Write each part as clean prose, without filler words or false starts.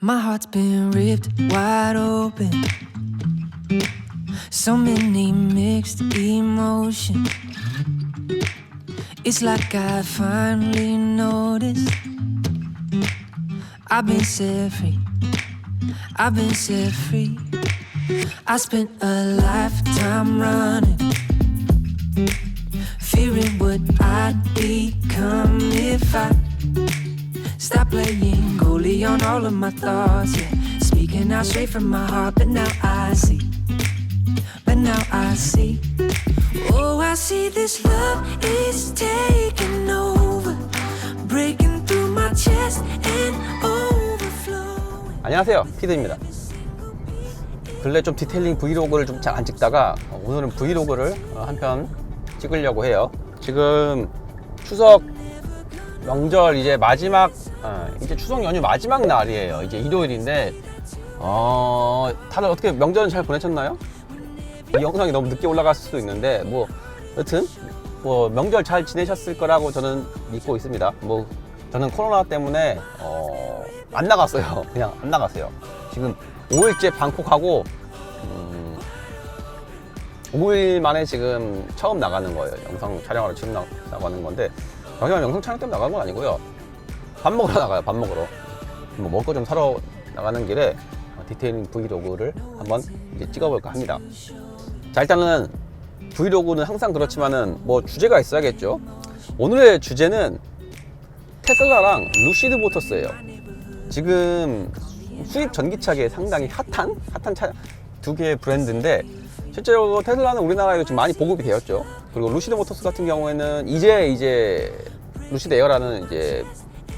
My heart's been ripped wide open. So many mixed emotions. It's like I finally noticed I've been set free. I've been set free. I spent a lifetime running, fearing what I'd become if I stop playing goalie on all of my thoughts, yeah. Speaking out straight from my heart, but now I see. Oh, I see this love is taking over, breaking through my chest and overflowing. 안녕하세요, 피드입니다. 근래 좀 디테일링 브이로그를 좀 잘 안 찍다가 오늘은 브이로그를 한 편 찍으려고 해요. 지금 추석 명절 이제 마지막 이제 추석 연휴 마지막 날이에요. 이제 일요일인데 다들 어떻게 명절은 잘 보내셨나요? 이 영상이 너무 늦게 올라갔을 수도 있는데 뭐 여튼 뭐 명절 잘 지내셨을 거라고 저는 믿고 있습니다. 뭐 저는 코로나 때문에 안 나갔어요. 그냥 안 나갔어요. 지금 5일째 방콕하고 5일 만에 지금 처음 나가는 거예요. 영상 촬영하러 처음 나가는 건데 마지막 영상 촬영 때문에 나간 건 아니고요. 밥 먹으러 나가요. 밥 먹으러 뭐 먹을 거 좀 사러 나가는 길에 디테일링 브이로그를 한번 이제 찍어볼까 합니다. 자, 일단은 브이로그는 항상 그렇지만은 뭐 주제가 있어야겠죠. 오늘의 주제는 테슬라랑 루시드 모터스예요. 지금 수입 전기차계에 상당히 핫한 차 두 개의 브랜드인데 실제로 테슬라는 우리나라에도 지금 많이 보급이 되었죠. 그리고 루시드 모터스 같은 경우에는 이제 루시드 에어라는 이제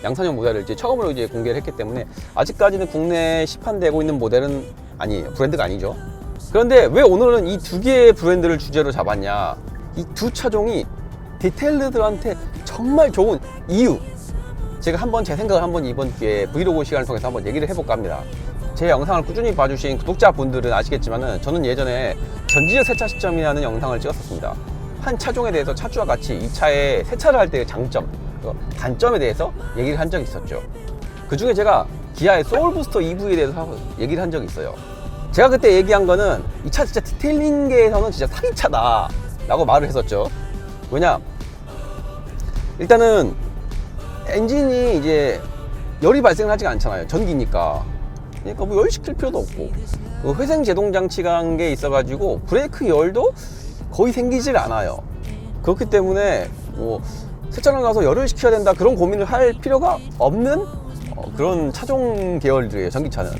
양산형 모델을 이제 처음으로 이제 공개를 했기 때문에 아직까지는 국내에 시판되고 있는 모델은 아니에요. 브랜드가 아니죠. 그런데 왜 오늘은 이 두 개의 브랜드를 주제로 잡았냐? 이 두 차종이 디테일러들한테 정말 좋은 이유, 제가 한번 제 생각을 한번 이번 기회에 브이로그 시간을 통해서 한번 얘기를 해볼까 합니다. 제 영상을 꾸준히 봐주신 구독자분들은 아시겠지만은 저는 예전에 전지적 세차 시점이라는 영상을 찍었었습니다. 한 차종에 대해서 차주와 같이 이 차에 세차를 할 때의 장점, 단점에 대해서 얘기를 한 적이 있었죠. 그 중에 제가 기아의 소울부스터 EV에 대해서 얘기를 한 적이 있어요. 제가 그때 얘기한 거는 이 차 진짜 디테일링계에서는 진짜 사기차다 라고 말을 했었죠. 왜냐, 일단은 엔진이 이제 열이 발생을 하지가 않잖아요. 전기니까. 그러니까 뭐 열시킬 필요도 없고, 그 회생 제동 장치가 한 게 있어가지고 브레이크 열도 거의 생기질 않아요. 그렇기 때문에 뭐 세차장 가서 열을 식혀야 된다 그런 고민을 할 필요가 없는 그런 차종 계열들이에요, 전기차는.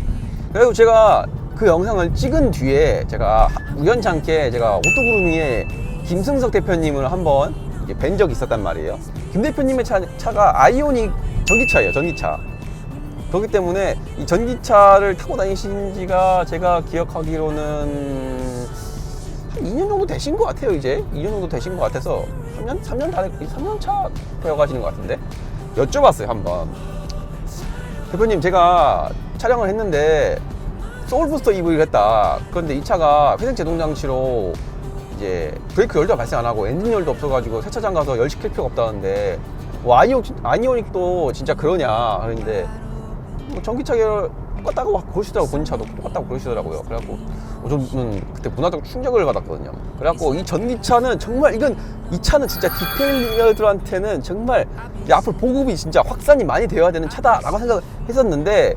그리고 제가 그 영상을 찍은 뒤에 제가 우연찮게 제가 오토그루밍의 김승석 대표님을 한번 뵌 적이 있었단 말이에요. 김 대표님의 차가 아이오닉 전기차예요, 전기차. 그렇기 때문에 이 전기차를 타고 다니신 지가 제가 기억하기로는 한 2년 정도 되신 것 같아요. 이제 2년 정도 되신 것 같아서 3년 차 되어가시는 것 같은데 여쭤봤어요, 한번. 대표님, 제가 촬영을 했는데 소울부스터 EV를 했다. 그런데 이 차가 회생 제동 장치로 이제 브레이크 열도 발생 안 하고 엔진 열도 없어가지고 세차장 가서 열 시킬 필요가 없다는데 뭐 아이오닉도 진짜 그러냐. 그런데 뭐 전기차 계열 똑같다고 그러시더라고요. 본인 차도 똑같다고 그러시더라고요. 그래갖고 저는 그때 문화적 충격을 받았거든요. 그래갖고 이 전기차는 정말 이 차는 진짜 디테일러들한테는 정말 앞으로 보급이 진짜 확산이 많이 되어야 되는 차다라고 생각을 했었는데,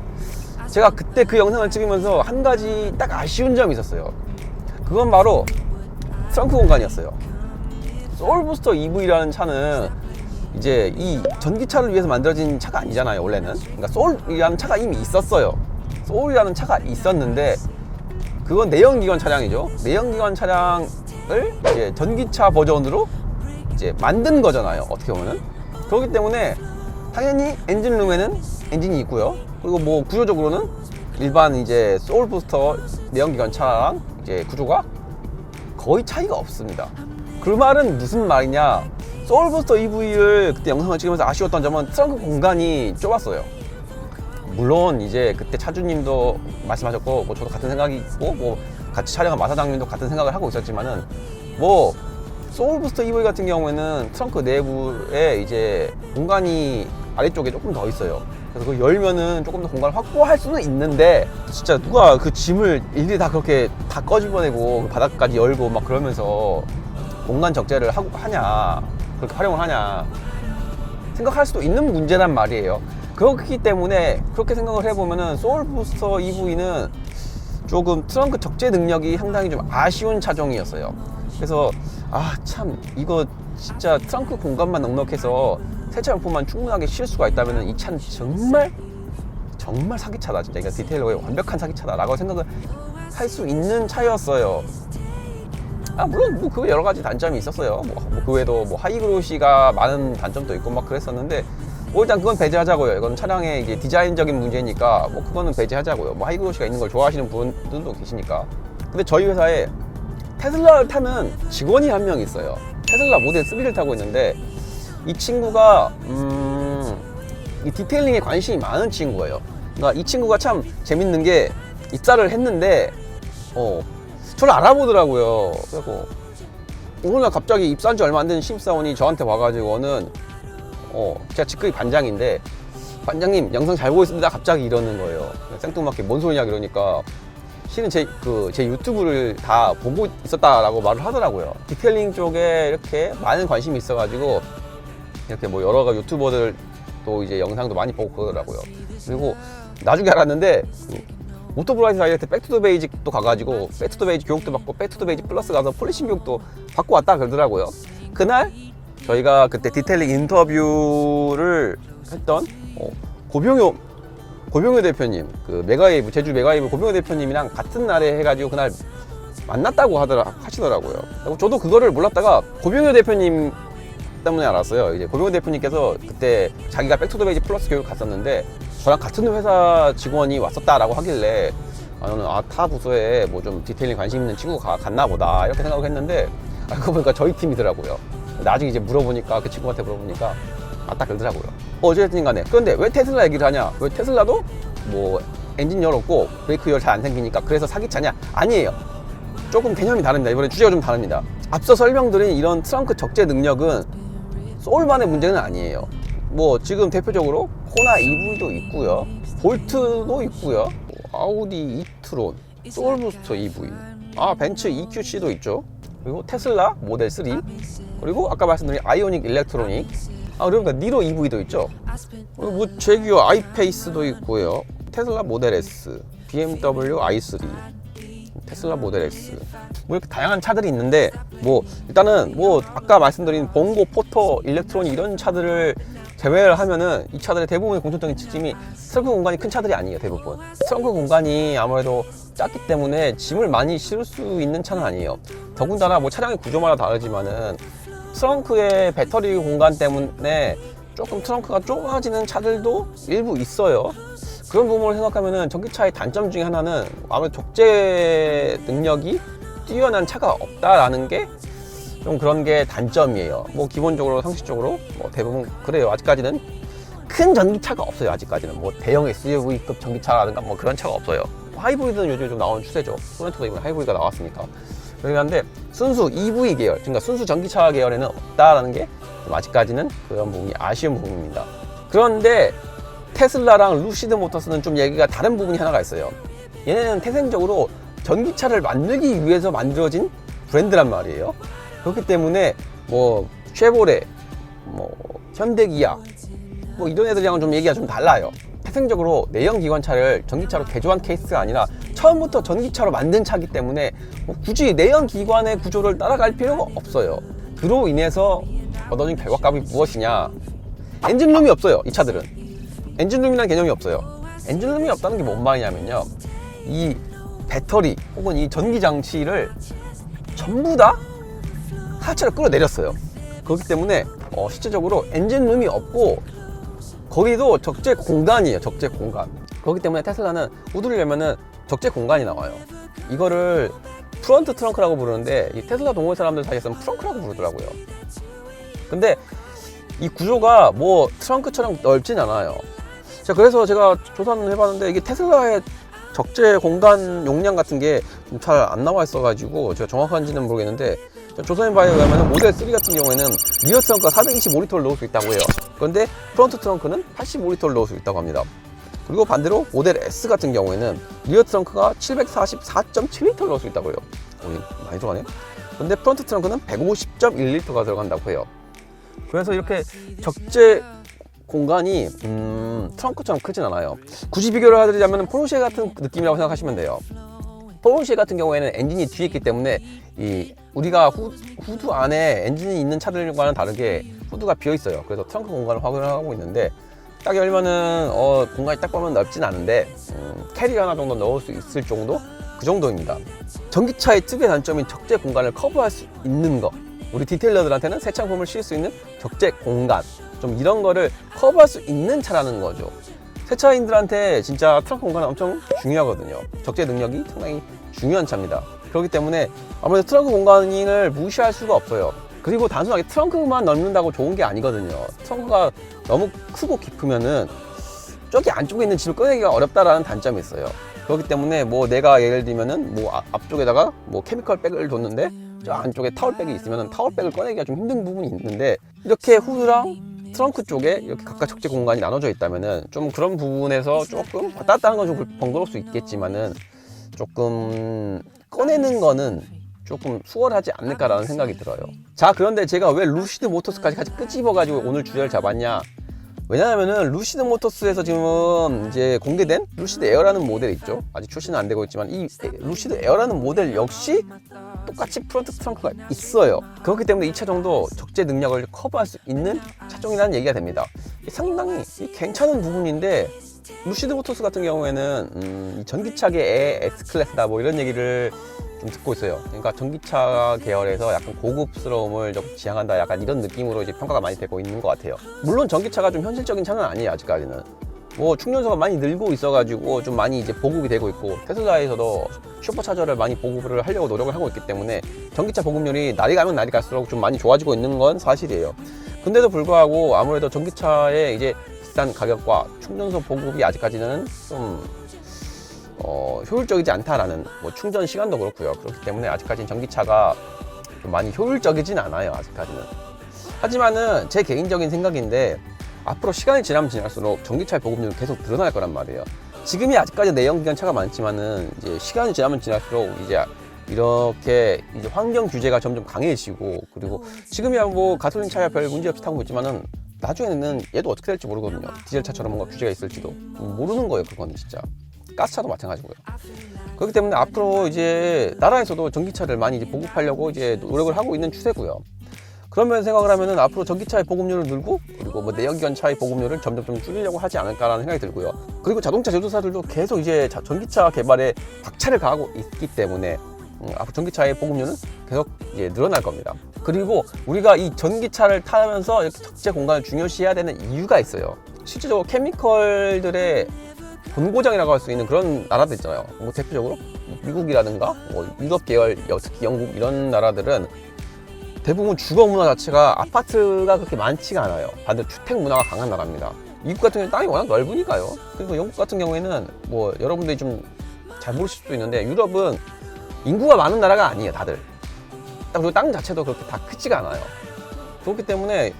제가 그때 그 영상을 찍으면서 한 가지 딱 아쉬운 점이 있었어요. 그건 바로 트렁크 공간이었어요. 소울부스터 EV라는 차는 이제 이 전기차를 위해서 만들어진 차가 아니잖아요, 원래는. 그러니까 소울이라는 차가 이미 있었어요. 소울이라는 차가 있었는데 그건 내연기관 차량이죠. 내연기관 차량을 이제 전기차 버전으로 이제 만든 거잖아요, 어떻게 보면은. 그렇기 때문에 당연히 엔진룸에는 엔진이 있고요. 그리고 뭐 구조적으로는 일반 이제 소울부스터 내연기관 차랑 이제 구조가 거의 차이가 없습니다. 그 말은 무슨 말이냐? 소울부스터 EV를 그때 영상을 찍으면서 아쉬웠던 점은 트렁크 공간이 좁았어요. 물론 이제 그때 차주님도 말씀하셨고 뭐 저도 같은 생각이 있고 뭐 같이 촬영한 마사장님도 같은 생각을 하고 있었지만은 뭐 소울부스터 EV 같은 경우에는 트렁크 내부에 이제 공간이 아래쪽에 조금 더 있어요. 그래서 그걸 열면은 조금 더 공간을 확보할 수는 있는데, 진짜 누가 그 짐을 일일이 다 그렇게 다 꺼집어내고 바닥까지 열고 막 그러면서 공간 적재를 하냐, 그렇게 활용을 하냐 생각할 수도 있는 문제란 말이에요. 그렇기 때문에 그렇게 생각을 해보면은 소울부스터 EV는 조금 트렁크 적재 능력이 상당히 좀 아쉬운 차종이었어요. 그래서 참 이거 진짜 트렁크 공간만 넉넉해서 세차 용품만 충분하게 실 수가 있다면 이 차는 정말 사기차다. 진짜 이거 디테일러의 완벽한 사기차다 라고 생각을 할 수 있는 차였어요. 물론 그 여러 가지 단점이 있었어요. 그 외에도 하이그로시가 많은 단점도 있고 막 그랬었는데, 일단 그건 배제하자고요. 이건 차량의 이제 디자인적인 문제니까 그거는 배제하자고요. 하이그로시가 있는 걸 좋아하시는 분들도 계시니까. 근데 저희 회사에 테슬라를 타는 직원이 한 명 있어요. 테슬라 모델 3를 타고 있는데, 이 친구가 이 디테일링에 관심이 많은 친구예요. 그러니까 이 친구가 참 재밌는 게, 입사를 했는데 저를 알아보더라고요. 그래서 오늘 날 갑자기 입사한 지 얼마 안 된 신입사원이 저한테 와가지고는 제가 직급이 반장인데, 반장님 영상 잘 보고 있습니다 갑자기 이러는 거예요. 생뚱맞게 뭔 소리냐 이러니까, 실은 제 유튜브를 다 보고 있었다라고 말을 하더라고요. 디테일링 쪽에 이렇게 많은 관심이 있어가지고 이렇게 여러 가지 유튜버들 또 이제 영상도 많이 보고 그러더라고요. 그리고 나중에 알았는데, 오토브라이트 다이렉트 백투더 베이직도 가가지고 백투더 베이직 교육도 받고 백투더 베이직 플러스 가서 폴리싱 교육도 받고 왔다 그러더라고요. 그날 저희가 그때 디테일링 인터뷰를 했던 고병효 대표님, 그 메가웨이브, 제주 메가웨이브 고병효 대표님이랑 같은 날에 해가지고 그날 만났다고 하시더라고요. 저도 그거를 몰랐다가 고병효 대표님 때문에 알았어요. 이제 고병효 대표님께서 그때 자기가 백투더 베이직 플러스 교육 갔었는데, 저랑 같은 회사 직원이 왔었다라고 하길래, 저는 타 부서에 좀 디테일링 관심 있는 친구가 갔나 보다 이렇게 생각을 했는데, 알고 보니까 저희 팀이더라고요. 나중에 이제 물어보니까, 그 친구한테 물어보니까 딱 그러더라고요. 어쨌든 간에, 그런데 왜 테슬라 얘기를 하냐, 왜 테슬라도 엔진 열었고 브레이크 열 잘 안 생기니까 그래서 사기차냐? 아니에요. 조금 개념이 다릅니다. 이번에 주제가 좀 다릅니다. 앞서 설명드린 이런 트렁크 적재 능력은 소울만의 문제는 아니에요. 지금 대표적으로 코나 EV도 있고요, 볼트도 있고요, 아우디 이트론, 소울부스터 EV, 벤츠 EQC도 있죠. 그리고 테슬라 모델 3, 그리고 아까 말씀드린 아이오닉 일렉트로닉, 그러니까 니로 EV도 있죠. 그리고 제규어 아이페이스도 있고요, 테슬라 모델 S, BMW i3, 테슬라 모델 S, 이렇게 다양한 차들이 있는데, 일단은 아까 말씀드린 봉고, 포터, 일렉트로닉 이런 차들을 제외를 하면은 이 차들의 대부분의 공통적인 특징이 트렁크 공간이 큰 차들이 아니에요. 대부분 트렁크 공간이 아무래도 작기 때문에 짐을 많이 실을 수 있는 차는 아니에요. 더군다나 차량의 구조마다 다르지만은 트렁크의 배터리 공간 때문에 조금 트렁크가 좁아지는 차들도 일부 있어요. 그런 부분을 생각하면은 전기차의 단점 중에 하나는 아무래도 적재 능력이 뛰어난 차가 없다라는 게 좀 그런 게 단점이에요. 기본적으로 상식적으로 대부분 그래요. 아직까지는 큰 전기차가 없어요. 아직까지는 대형 SUV급 전기차라든가 그런 차가 없어요. 하이브리드는 요즘 좀 나오는 추세죠. 소렌토도 이번에 하이브리드가 나왔으니까. 그렇긴 한데 순수 EV 계열, 그러니까 순수 전기차 계열에는 없다라는 게 아직까지는 그런 부분이 아쉬운 부분입니다. 그런데 테슬라랑 루시드 모터스는 좀 얘기가 다른 부분이 하나가 있어요. 얘네는 태생적으로 전기차를 만들기 위해서 만들어진 브랜드란 말이에요. 그렇기 때문에 쉐보레, 현대기아 이런 애들이랑은 좀 얘기가 좀 달라요. 태생적으로 내연기관차를 전기차로 개조한 케이스가 아니라 처음부터 전기차로 만든 차기 때문에 굳이 내연기관의 구조를 따라갈 필요가 없어요. 그로 인해서 얻어진 결과값이 무엇이냐? 엔진룸이 없어요. 이 차들은 엔진룸이라는 개념이 없어요. 엔진룸이 없다는 게 뭔 말이냐면요, 이 배터리 혹은 이 전기장치를 전부 다 하체로 끌어내렸어요. 그렇기 때문에 실제적으로 엔진룸이 없고, 거기도 적재 공간이에요. 적재 공간. 그렇기 때문에 테슬라는 우드려면은 적재 공간이 나와요. 이거를 프론트 트렁크라고 부르는데, 이 테슬라 동호회 사람들 사이에서는 프렁크라고 부르더라고요. 근데 이 구조가 트렁크처럼 넓진 않아요. 자, 그래서 제가 조사를 해봤는데, 이게 테슬라의 적재 공간 용량 같은 게 좀 잘 안 나와 있어가지고 제가 정확한지는 모르겠는데, 조선인 바이오에 가면 모델 3 같은 경우에는 리어 트렁크가 425리터를 넣을 수 있다고 해요. 그런데 프론트 트렁크는 85리터를 넣을 수 있다고 합니다. 그리고 반대로 모델 S 같은 경우에는 리어 트렁크가 744.7리터를 넣을 수 있다고 해요. 많이 들어가네요. 근데 프론트 트렁크는 150.1리터가 들어간다고 해요. 그래서 이렇게 적재 공간이 트렁크처럼 크진 않아요. 굳이 비교를 하자면 포르쉐 같은 느낌이라고 생각하시면 돼요. 포르쉐 같은 경우에는 엔진이 뒤에 있기 때문에 우리가 후드 안에 엔진이 있는 차들과는 다르게 후드가 비어 있어요. 그래서 트렁크 공간을 확인하고 있는데, 딱 열면은 공간이 딱 보면 넓진 않은데 캐리어 하나 정도 넣을 수 있을 정도? 그 정도입니다. 전기차의 특유의 단점인 적재 공간을 커버할 수 있는 거, 우리 디테일러들한테는 새 창품을 실 수 있는 적재 공간, 좀 이런 거를 커버할 수 있는 차라는 거죠. 세차인들한테 진짜 트렁크 공간은 엄청 중요하거든요. 적재 능력이 상당히 중요한 차입니다. 그렇기 때문에 아무래도 트렁크 공간을 무시할 수가 없어요. 그리고 단순하게 트렁크만 넓는다고 좋은 게 아니거든요. 트렁크가 너무 크고 깊으면은 저기 안쪽에 있는 짐을 꺼내기가 어렵다라는 단점이 있어요. 그렇기 때문에 뭐 내가 예를 들면은 뭐 앞쪽에다가 뭐 케미컬 백을 뒀는데 저 안쪽에 타월백이 있으면은 타월백을 꺼내기가 좀 힘든 부분이 있는데, 이렇게 후드랑 트렁크 쪽에 이렇게 각각 적재 공간이 나눠져 있다면은 좀 그런 부분에서 조금 왔다 갔다 하는 건 좀 번거로울 수 있겠지만은 조금 꺼내는 거는 조금 수월하지 않을까라는 생각이 들어요. 자, 그런데 제가 왜 루시드 모터스까지 같이 끄집어가지고 오늘 주제를 잡았냐? 왜냐하면은 루시드 모터스에서 지금 이제 공개된 루시드 에어라는 모델이 있죠. 아직 출시는 안 되고 있지만 이 루시드 에어라는 모델 역시 똑같이 프론트 트렁크가 있어요. 그렇기 때문에 이 차종도 적재 능력을 커버할 수 있는 차종이라는 얘기가 됩니다. 상당히 괜찮은 부분인데, 루시드 모터스 같은 경우에는 전기차계의 S클래스다 뭐 이런 얘기를 좀 듣고 있어요. 그러니까 전기차 계열에서 약간 고급스러움을 좀 지향한다, 약간 이런 느낌으로 이제 평가가 많이 되고 있는 것 같아요. 물론 전기차가 좀 현실적인 차는 아니에요. 아직까지는 뭐 충전소가 많이 늘고 있어가지고 좀 많이 이제 보급이 되고 있고, 테슬라에서도 슈퍼차저를 많이 보급을 하려고 노력을 하고 있기 때문에 전기차 보급률이 날이 가면 날이 갈수록 좀 많이 좋아지고 있는 건 사실이에요. 근데도 불구하고 아무래도 전기차의 이제 비싼 가격과 충전소 보급이 아직까지는 좀 효율적이지 않다라는, 뭐 충전 시간도 그렇고요. 그렇기 때문에 아직까지는 전기차가 좀 많이 효율적이진 않아요. 아직까지는. 하지만은 제 개인적인 생각인데, 앞으로 시간이 지나면 지날수록 전기차의 보급률은 계속 늘어날 거란 말이에요. 지금이 아직까지 내연기관 차가 많지만은 이제 시간이 지나면 지날수록 이제 이렇게 이제 환경 규제가 점점 강해지고, 그리고 지금이야 뭐 가솔린 차야 별 문제 없이 타고 있지만은 나중에는 얘도 어떻게 될지 모르거든요. 디젤 차처럼 뭔가 규제가 있을지도 모르는 거예요. 그건 진짜. 가스차도 마찬가지고요. 그렇기 때문에 앞으로 이제 나라에서도 전기차를 많이 이제 보급하려고 이제 노력을 하고 있는 추세고요. 그러면 생각을 하면은 앞으로 전기차의 보급률을 늘고, 그리고 뭐 내연기관 차의 보급률을 점점 좀 줄이려고 하지 않을까라는 생각이 들고요. 그리고 자동차 제조사들도 계속 이제 전기차 개발에 박차를 가하고 있기 때문에 앞으로 전기차의 보급률은 계속 이제 늘어날 겁니다. 그리고 우리가 이 전기차를 타면서 이렇게 적재 공간을 중요시해야 되는 이유가 있어요. 실제적으로 케미컬들의 본고장이라고 할 수 있는 그런 나라들 있잖아요. 뭐 대표적으로 미국이라든가 뭐 유럽 계열, 특히 영국 이런 나라들은 대부분 주거 문화 자체가 아파트가 그렇게 많지가 않아요. 반대로 주택 문화가 강한 나라입니다. 미국 같은 경우는 땅이 워낙 넓으니까요. 그리고 영국 같은 경우에는 뭐 여러분들이 좀 잘 모르실 수도 있는데, 유럽은 인구가 많은 나라가 아니에요. 다들. 그리고 땅 자체도 그렇게 다 크지가 않아요. 그렇기 때문에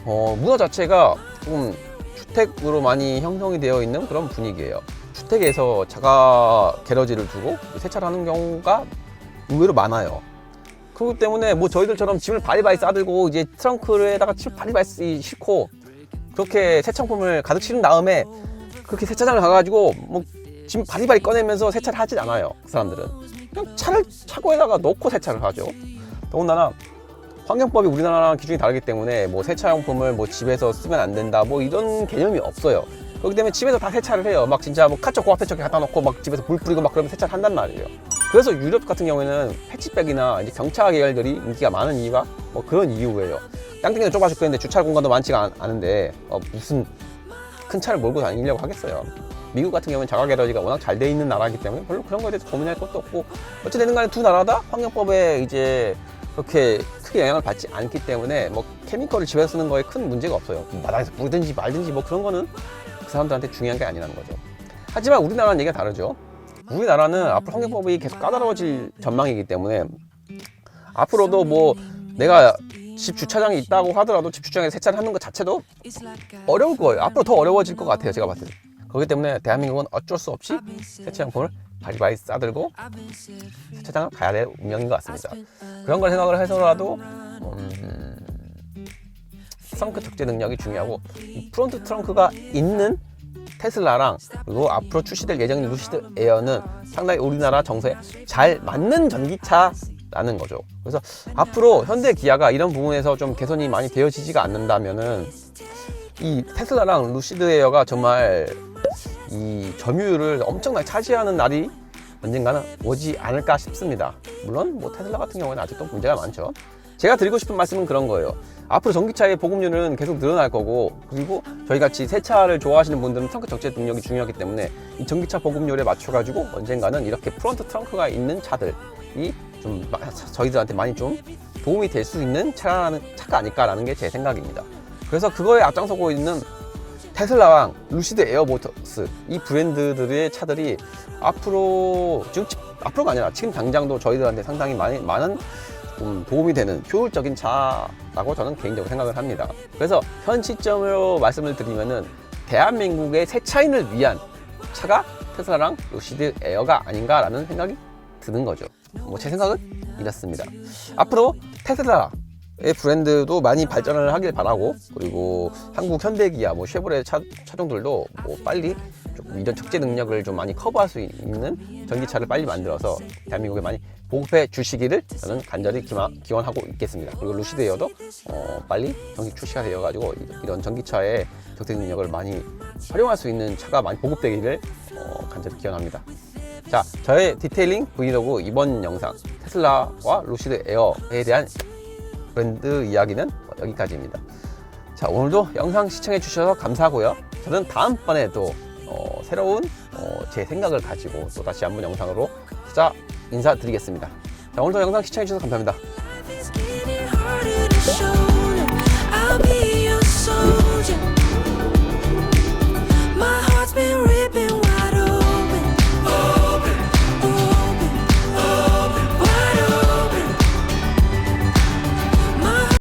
문화 자체가 조금 주택으로 많이 형성이 되어 있는 그런 분위기예요. 주택에서 자가 게러지를 두고 세차를 하는 경우가 의외로 많아요. 그렇기 때문에 뭐 저희들처럼 짐을 바리바리 싸들고 이제 트렁크에다가 짐을 바리바리 싣고 그렇게 세차품을 가득 실은 다음에 그렇게 세차장을 가가지고 뭐 짐 바리바리 꺼내면서 세차를 하진 않아요. 그 사람들은 그냥 차를 차고에다가 넣고 세차를 하죠. 더군다나 환경법이 우리나라랑 기준이 다르기 때문에 뭐 세차용품을 뭐 집에서 쓰면 안 된다 뭐 이런 개념이 없어요. 그렇기 때문에 집에서 다 세차를 해요. 막 진짜 뭐 카처 고압 세척기 갖다 놓고 막 집에서 불 뿌리고 막 그러면 세차를 한단 말이에요. 그래서 유럽 같은 경우에는 패치백이나 이제 경차 계열들이 인기가 많은 이유가 뭐 그런 이유예요. 땅덩이가 좁아 죽겠는데 주차 공간도 많지가 않은데 무슨 큰 차를 몰고 다니려고 하겠어요. 미국 같은 경우는 자가 게러지가 워낙 잘 돼 있는 나라이기 때문에 별로 그런 거에 대해서 고민할 것도 없고, 어찌되든 간에 두 나라 다 환경법에 이제 그렇게 크게 영향을 받지 않기 때문에 뭐 케미컬을 집에서 쓰는 거에 큰 문제가 없어요. 마당에서 뿌리든지 말든지 뭐 그런 거는 그 사람들한테 중요한 게 아니라는 거죠. 하지만 우리나라는 얘기가 다르죠. 우리나라는 앞으로 환경법이 계속 까다로워질 전망이기 때문에 앞으로도 뭐 내가 집 주차장이 있다고 하더라도 집 주차장에 세차를 하는 것 자체도 어려울 거예요. 앞으로 더 어려워질 것 같아요, 제가 봤을 때. 그렇기 때문에 대한민국은 어쩔 수 없이 세차용품을 바리바리 싸들고 세차장을 가야 될 운명인 것 같습니다. 그런 걸 생각을 해서라도 트렁크 적재 능력이 중요하고 이 프론트 트렁크가 있는 테슬라랑 그리고 앞으로 출시될 예정인 루시드 에어는 상당히 우리나라 정서에 잘 맞는 전기차라는 거죠. 그래서 앞으로 현대 기아가 이런 부분에서 좀 개선이 많이 되어지지가 않는다면은 이 테슬라랑 루시드 에어가 정말 이 점유율을 엄청나게 차지하는 날이 언젠가는 오지 않을까 싶습니다. 물론 뭐 테슬라 같은 경우는 아직도 문제가 많죠. 제가 드리고 싶은 말씀은 그런 거예요. 앞으로 전기차의 보급률은 계속 늘어날 거고, 그리고 저희같이 새 차를 좋아하시는 분들은 트렁크 적재 능력이 중요하기 때문에 이 전기차 보급률에 맞춰가지고 언젠가는 이렇게 프론트 트렁크가 있는 차들이 좀 저희들한테 많이 좀 도움이 될 수 있는 차가 아닐까라는 게 제 생각입니다. 그래서 그거에 앞장서고 있는 테슬라랑 루시드 에어 모터스 이 브랜드들의 차들이 앞으로가 아니라 지금 당장도 저희들한테 상당히 많은 도움이 되는 효율적인 차라고 저는 개인적으로 생각을 합니다. 그래서 현 시점으로 말씀을 드리면은 대한민국의 새 차인을 위한 차가 테슬라랑 루시드 에어가 아닌가라는 생각이 드는 거죠. 뭐 제 생각은 이렇습니다. 앞으로 테슬라의 브랜드도 많이 발전을 하길 바라고, 그리고 한국 현대기아, 뭐 쉐보레 차종들도 뭐 빨리 좀 이전 적재 능력을 좀 많이 커버할 수 있는 전기차를 빨리 만들어서 대한민국에 많이 보급해 주시기를 저는 간절히 기원하고 있겠습니다. 그리고 루시드 에어도 빨리 정식 출시가 되어가지고 이런 전기차의 적재 능력을 많이 활용할 수 있는 차가 많이 보급되기를 간절히 기원합니다. 자, 저의 디테일링 브이로그 이번 영상 테슬라와 루시드 에어에 대한 브랜드 이야기는 여기까지입니다. 자, 오늘도 영상 시청해 주셔서 감사하고요. 저는 다음번에 또 새로운 제 생각을 가지고 또 다시 한번 영상으로 찾아 인사드리겠습니다. 자, 오늘도 영상 시청해 주셔서 감사합니다.